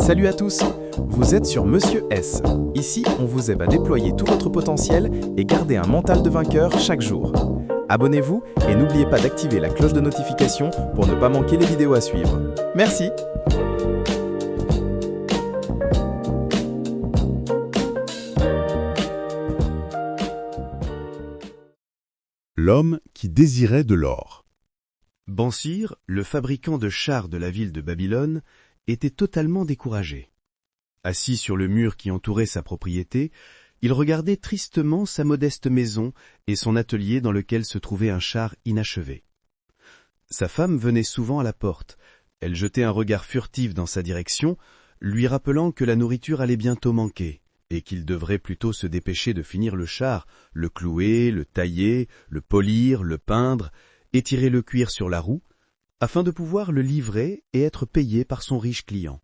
Salut à tous, vous êtes sur Monsieur S. Ici, on vous aide à déployer tout votre potentiel et garder un mental de vainqueur chaque jour. Abonnez-vous et n'oubliez pas d'activer la cloche de notification pour ne pas manquer les vidéos à suivre. Merci. L'homme qui désirait de l'or. Bansir, le fabricant de chars de la ville de Babylone, était totalement découragé. Assis sur le mur qui entourait sa propriété, il regardait tristement sa modeste maison et son atelier dans lequel se trouvait un char inachevé. Sa femme venait souvent à la porte. Elle jetait un regard furtif dans sa direction, lui rappelant que la nourriture allait bientôt manquer et qu'il devrait plutôt se dépêcher de finir le char, le clouer, le tailler, le polir, le peindre, étirer le cuir sur la roue, afin de pouvoir le livrer et être payé par son riche client.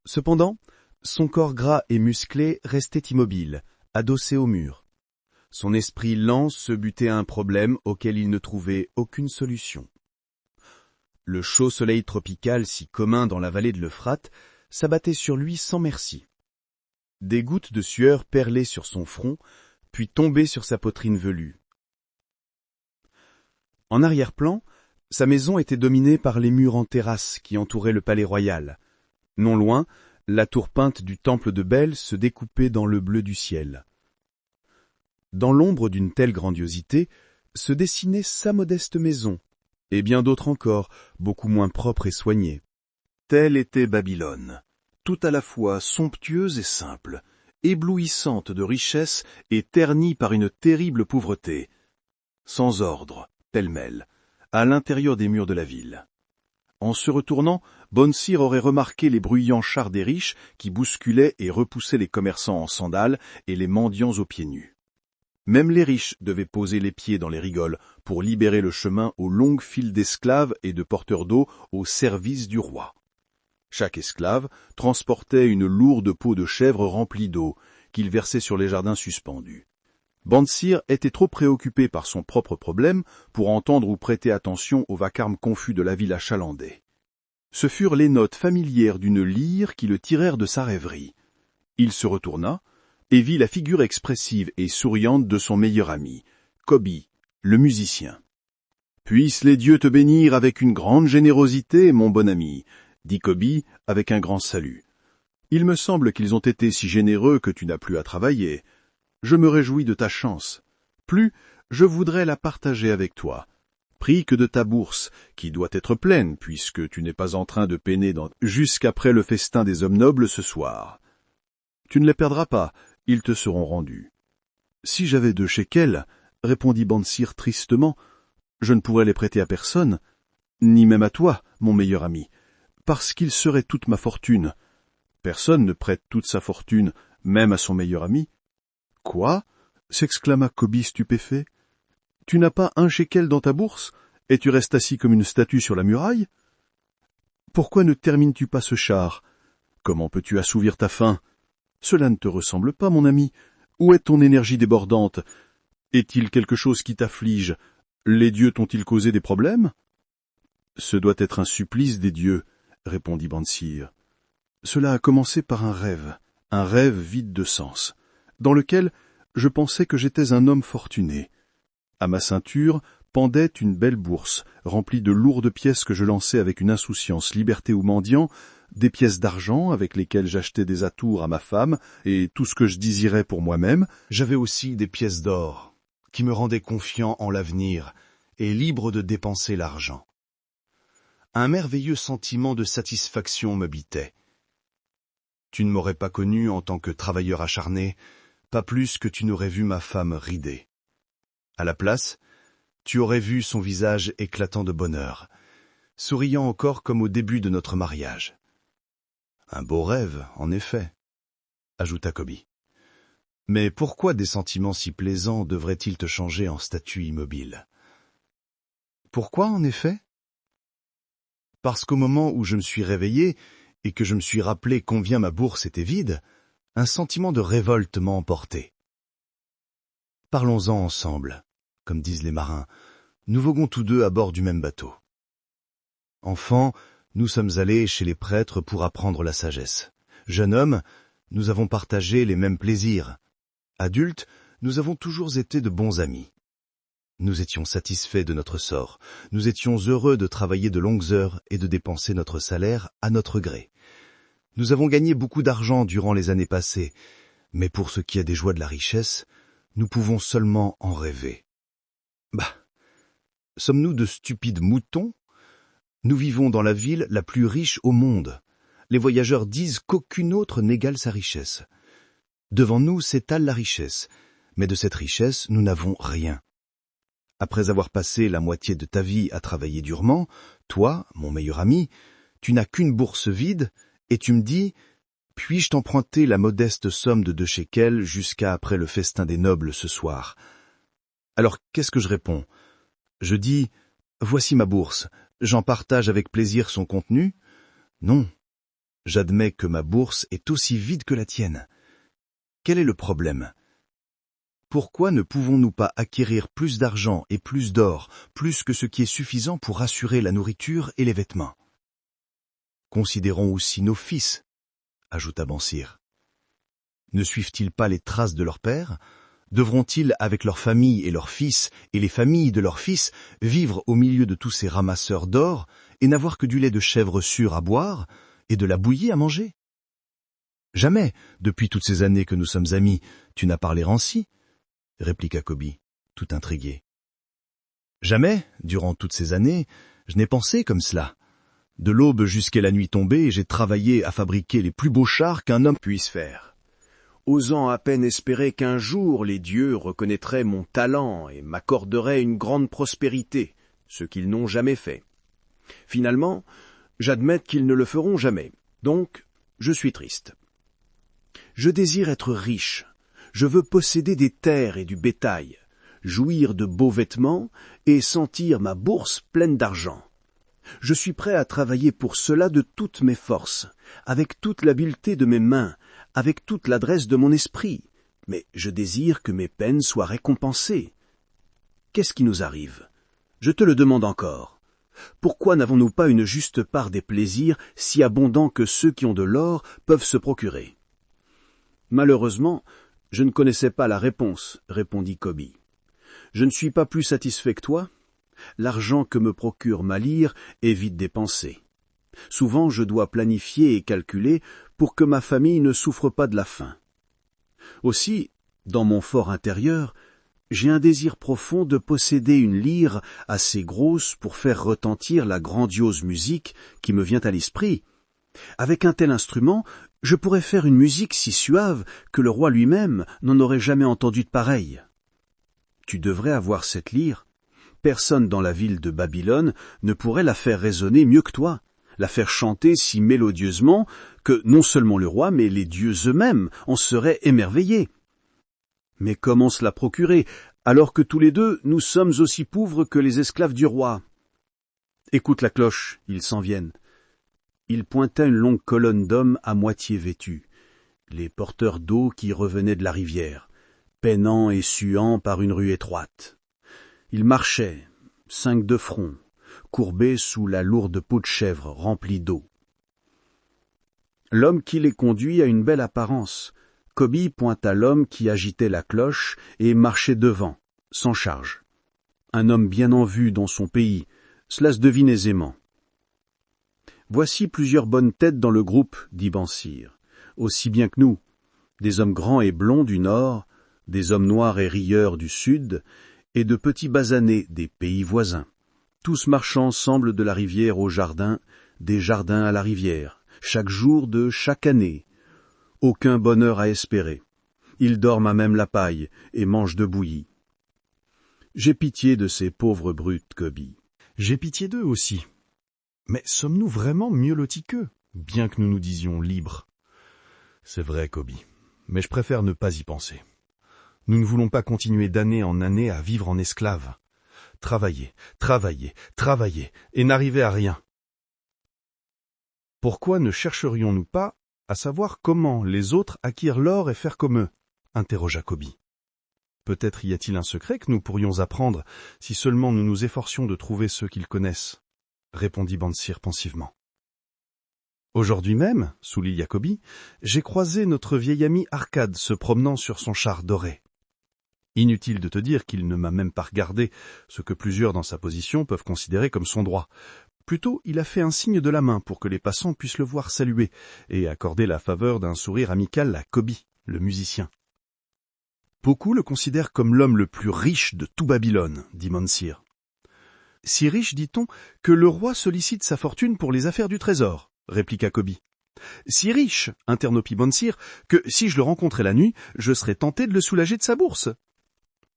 Cependant, son corps gras et musclé restait immobile, adossé au mur. Son esprit lent se butait à un problème auquel il ne trouvait aucune solution. Le chaud soleil tropical si commun dans la vallée de l'Euphrate s'abattait sur lui sans merci. Des gouttes de sueur perlaient sur son front, puis tombaient sur sa poitrine velue. En arrière-plan, sa maison était dominée par les murs en terrasse qui entouraient le palais royal. Non loin, la tour peinte du temple de Bel se découpait dans le bleu du ciel. Dans l'ombre d'une telle grandiosité, se dessinait sa modeste maison, et bien d'autres encore, beaucoup moins propres et soignées. Telle était Babylone, tout à la fois somptueuse et simple, éblouissante de richesse et ternie par une terrible pauvreté, sans ordre, pêle-mêle, à l'intérieur des murs de la ville. En se retournant, Bansir aurait remarqué les bruyants chars des riches qui bousculaient et repoussaient les commerçants en sandales et les mendiants aux pieds nus. Même les riches devaient poser les pieds dans les rigoles pour libérer le chemin aux longues files d'esclaves et de porteurs d'eau au service du roi. Chaque esclave transportait une lourde peau de chèvre remplie d'eau qu'il versait sur les jardins suspendus. Bansir était trop préoccupé par son propre problème pour entendre ou prêter attention au vacarme confus de la ville achalandée. Ce furent les notes familières d'une lyre qui le tirèrent de sa rêverie. Il se retourna et vit la figure expressive et souriante de son meilleur ami, Kobi, le musicien. « Puissent les dieux te bénir avec une grande générosité, mon bon ami », dit Kobi avec un grand salut. « Il me semble qu'ils ont été si généreux que tu n'as plus à travailler. Je me réjouis de ta chance. Plus, je voudrais la partager avec toi. Prie que de ta bourse, qui doit être pleine, puisque tu n'es pas en train de peiner jusqu'après le festin des hommes nobles ce soir. Tu ne les perdras pas, ils te seront rendus. » « Si j'avais 2 shekels, répondit Bansir tristement, je ne pourrais les prêter à personne, ni même à toi, mon meilleur ami, parce qu'ils seraient toute ma fortune. Personne ne prête toute sa fortune, même à son meilleur ami. »« Quoi ?» s'exclama Kobi stupéfait. « Tu n'as pas 1 shekel dans ta bourse, et tu restes assis comme une statue sur la muraille ? Pourquoi ne termines-tu pas ce char ? Comment peux-tu assouvir ta faim ? Cela ne te ressemble pas, mon ami. Où est ton énergie débordante ? Est-il quelque chose qui t'afflige ? Les dieux t'ont-ils causé des problèmes ? » ?»« Ce doit être un supplice des dieux, » répondit Bansir. « Cela a commencé par un rêve vide de sens, dans lequel je pensais que j'étais un homme fortuné. À ma ceinture pendait une belle bourse, remplie de lourdes pièces que je lançais avec une insouciance liberté aux mendiants, des pièces d'argent avec lesquelles j'achetais des atours à ma femme et tout ce que je désirais pour moi-même. J'avais aussi des pièces d'or, qui me rendaient confiant en l'avenir et libre de dépenser l'argent. Un merveilleux sentiment de satisfaction m'habitait. Tu ne m'aurais pas connu en tant que travailleur acharné, pas plus que tu n'aurais vu ma femme ridée. À la place, tu aurais vu son visage éclatant de bonheur, souriant encore comme au début de notre mariage. Un beau rêve, en effet, ajouta Kobi. Mais pourquoi des sentiments si plaisants devraient-ils te changer en statue immobile ? Pourquoi, en effet ? Parce qu'au moment où je me suis réveillé et que je me suis rappelé combien ma bourse était vide, un sentiment de révolte m'a emporté. Parlons-en ensemble, comme disent les marins, nous voguons tous deux à bord du même bateau. Enfant, Nous sommes allés chez les prêtres pour apprendre la sagesse. Jeune homme, nous avons partagé les mêmes plaisirs. Adultes, nous avons toujours été de bons amis. Nous étions satisfaits de notre sort. Nous étions heureux de travailler de longues heures et de dépenser notre salaire à notre gré. Nous avons gagné beaucoup d'argent durant les années passées, mais pour ce qui est des joies de la richesse, nous pouvons seulement en rêver. Bah, sommes-nous de stupides moutons? Nous vivons dans la ville la plus riche au monde. Les voyageurs disent qu'aucune autre n'égale sa richesse. Devant nous s'étale la richesse, mais de cette richesse, nous n'avons rien. Après avoir passé la moitié de ta vie à travailler durement, toi, mon meilleur ami, tu n'as qu'une bourse vide, et tu me dis « Puis-je t'emprunter la modeste somme de 2 shekels jusqu'à après le festin des nobles ce soir ?» Alors qu'est-ce que je réponds? Je dis « Voici ma bourse, j'en partage avec plaisir son contenu ?» Non, j'admets que ma bourse est aussi vide que la tienne. Quel est le problème? Pourquoi ne pouvons-nous pas acquérir plus d'argent et plus d'or, plus que ce qui est suffisant pour assurer la nourriture et les vêtements? Considérons aussi nos fils, ajouta Bansir. Ne suivent-ils pas les traces de leur père? Devront-ils, avec leurs familles et leurs fils, et les familles de leurs fils, vivre au milieu de tous ces ramasseurs d'or, et n'avoir que du lait de chèvre sûr à boire, et de la bouillie à manger? Jamais, depuis toutes ces années que nous sommes amis, tu n'as parlé ainsi, répliqua Kobi, tout intrigué. Jamais, durant toutes ces années, je n'ai pensé comme cela. De l'aube jusqu'à la nuit tombée, j'ai travaillé à fabriquer les plus beaux chars qu'un homme puisse faire, osant à peine espérer qu'un jour les dieux reconnaîtraient mon talent et m'accorderaient une grande prospérité, ce qu'ils n'ont jamais fait. Finalement, j'admets qu'ils ne le feront jamais, donc je suis triste. Je désire être riche, je veux posséder des terres et du bétail, jouir de beaux vêtements et sentir ma bourse pleine d'argent. Je suis prêt à travailler pour cela de toutes mes forces, avec toute l'habileté de mes mains, avec toute l'adresse de mon esprit, mais je désire que mes peines soient récompensées. Qu'est-ce qui nous arrive? Je te le demande encore. Pourquoi n'avons-nous pas une juste part des plaisirs si abondants que ceux qui ont de l'or peuvent se procurer? Malheureusement, je ne connaissais pas la réponse, répondit Kobi. Je ne suis pas plus satisfait que toi. L'argent que me procure ma lyre est vite dépensé. Souvent je dois planifier et calculer pour que ma famille ne souffre pas de la faim. Aussi, dans mon fort intérieur, j'ai un désir profond de posséder une lyre assez grosse pour faire retentir la grandiose musique qui me vient à l'esprit. Avec un tel instrument, je pourrais faire une musique si suave que le roi lui-même n'en aurait jamais entendu de pareille. Tu devrais avoir cette lyre. Personne dans la ville de Babylone ne pourrait la faire résonner mieux que toi, la faire chanter si mélodieusement que non seulement le roi, mais les dieux eux-mêmes en seraient émerveillés. Mais comment se la procurer, alors que tous les deux nous sommes aussi pauvres que les esclaves du roi? Écoute la cloche, ils s'en viennent. Il pointa une longue colonne d'hommes à moitié vêtus, les porteurs d'eau qui revenaient de la rivière, peinant et suant par une rue étroite. Ils marchaient, 5 de front, courbés sous la lourde peau de chèvre remplie d'eau. L'homme qui les conduit a une belle apparence. Kobi pointa l'homme qui agitait la cloche et marchait devant, sans charge. Un homme bien en vue dans son pays, cela se devine aisément. Voici plusieurs bonnes têtes dans le groupe, dit Bansir, aussi bien que nous, des hommes grands et blonds du nord, des hommes noirs et rieurs du sud, et de petits basanés des pays voisins, tous marchant ensemble de la rivière au jardin, des jardins à la rivière, chaque jour de chaque année. Aucun bonheur à espérer. Ils dorment à même la paille et mangent de bouillie. J'ai pitié de ces pauvres brutes, Kobi. J'ai pitié d'eux aussi. Mais sommes-nous vraiment mieux lotis qu'eux, bien que nous nous disions libres? C'est vrai, Kobi, mais je préfère ne pas y penser. Nous ne voulons pas continuer d'année en année à vivre en esclaves. Travailler, travailler, travailler, et n'arriver à rien. Pourquoi ne chercherions-nous pas à savoir comment les autres acquirent l'or et faire comme eux? Interrogea Kobi. Peut-être y a-t-il un secret que nous pourrions apprendre si seulement nous nous efforcions de trouver ceux qu'ils connaissent, répondit Bansir pensivement. Aujourd'hui même, souligne Jacobi, j'ai croisé notre vieil ami Arcade se promenant sur son char doré. Inutile de te dire qu'il ne m'a même pas regardé, ce que plusieurs dans sa position peuvent considérer comme son droit. Plutôt, il a fait un signe de la main pour que les passants puissent le voir saluer et accorder la faveur d'un sourire amical à Kobi, le musicien. Beaucoup le considèrent comme l'homme le plus riche de tout Babylone, dit Mansir. Si riche, dit-on, que le roi sollicite sa fortune pour les affaires du trésor, répliqua Kobi. Si riche, interrompit Mansir, que si je le rencontrais la nuit, je serais tenté de le soulager de sa bourse.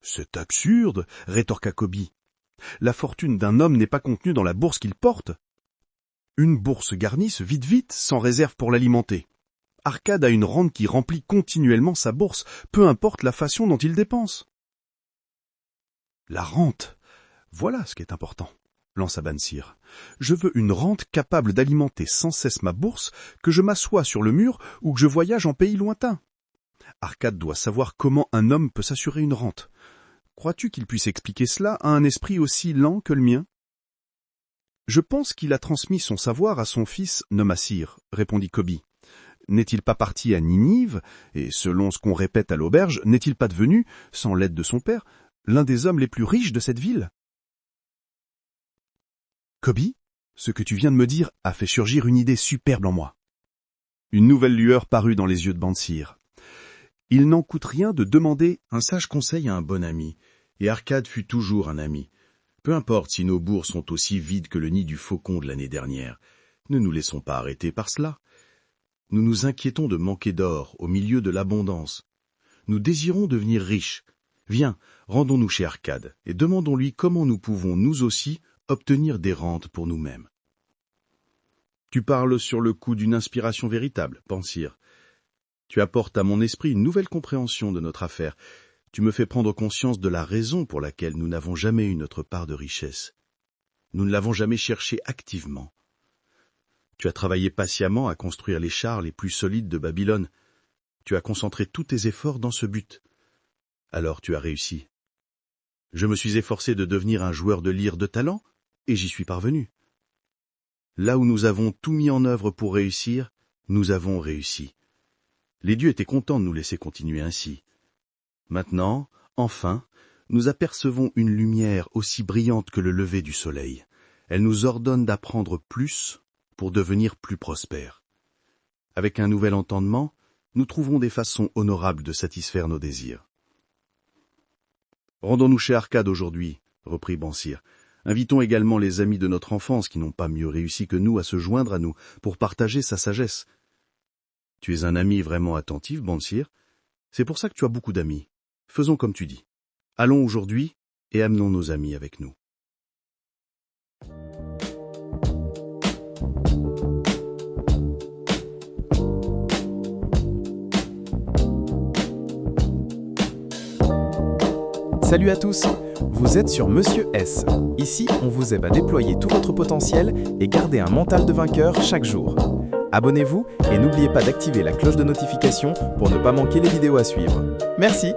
C'est absurde, rétorqua Kobi. La fortune d'un homme n'est pas contenue dans la bourse qu'il porte. Une bourse garnie se vide vite, sans réserve pour l'alimenter. Arcade a une rente qui remplit continuellement sa bourse, peu importe la façon dont il dépense. La rente, voilà ce qui est important, lança Mansir. Je veux une rente capable d'alimenter sans cesse ma bourse, que je m'assoie sur le mur ou que je voyage en pays lointain. Arcade doit savoir comment un homme peut s'assurer une rente. Crois-tu qu'il puisse expliquer cela à un esprit aussi lent que le mien? Je pense qu'il a transmis son savoir à son fils Nomasir, répondit Kobi. N'est-il pas parti à Ninive, et selon ce qu'on répète à l'auberge, n'est-il pas devenu, sans l'aide de son père, l'un des hommes les plus riches de cette ville? Kobi, ce que tu viens de me dire a fait surgir une idée superbe en moi. Une nouvelle lueur parut dans les yeux de Mansir. Il n'en coûte rien de demander un sage conseil à un bon ami, et Arcade fut toujours un ami. Peu importe si nos bourses sont aussi vides que le nid du faucon de l'année dernière, ne nous laissons pas arrêter par cela. Nous nous inquiétons de manquer d'or au milieu de l'abondance. Nous désirons devenir riches. Viens, rendons-nous chez Arcade, et demandons-lui comment nous pouvons, nous aussi, obtenir des rentes pour nous-mêmes. Tu parles sur le coup d'une inspiration véritable, Mansir. Tu apportes à mon esprit une nouvelle compréhension de notre affaire. Tu me fais prendre conscience de la raison pour laquelle nous n'avons jamais eu notre part de richesse. Nous ne l'avons jamais cherchée activement. Tu as travaillé patiemment à construire les chars les plus solides de Babylone. Tu as concentré tous tes efforts dans ce but. Alors tu as réussi. Je me suis efforcé de devenir un joueur de lyre de talent, et j'y suis parvenu. Là où nous avons tout mis en œuvre pour réussir, nous avons réussi. Les dieux étaient contents de nous laisser continuer ainsi. Maintenant, enfin, nous apercevons une lumière aussi brillante que le lever du soleil. Elle nous ordonne d'apprendre plus pour devenir plus prospères. Avec un nouvel entendement, nous trouvons des façons honorables de satisfaire nos désirs. Rendons-nous chez Arcade aujourd'hui, reprit Mansir. Invitons également les amis de notre enfance qui n'ont pas mieux réussi que nous à se joindre à nous pour partager sa sagesse. Tu es un ami vraiment attentif, Mansir. C'est pour ça que tu as beaucoup d'amis. Faisons comme tu dis. Allons aujourd'hui et amenons nos amis avec nous. Salut à tous, vous êtes sur Monsieur S. Ici, on vous aide à déployer tout votre potentiel et garder un mental de vainqueur chaque jour. Abonnez-vous et n'oubliez pas d'activer la cloche de notification pour ne pas manquer les vidéos à suivre. Merci.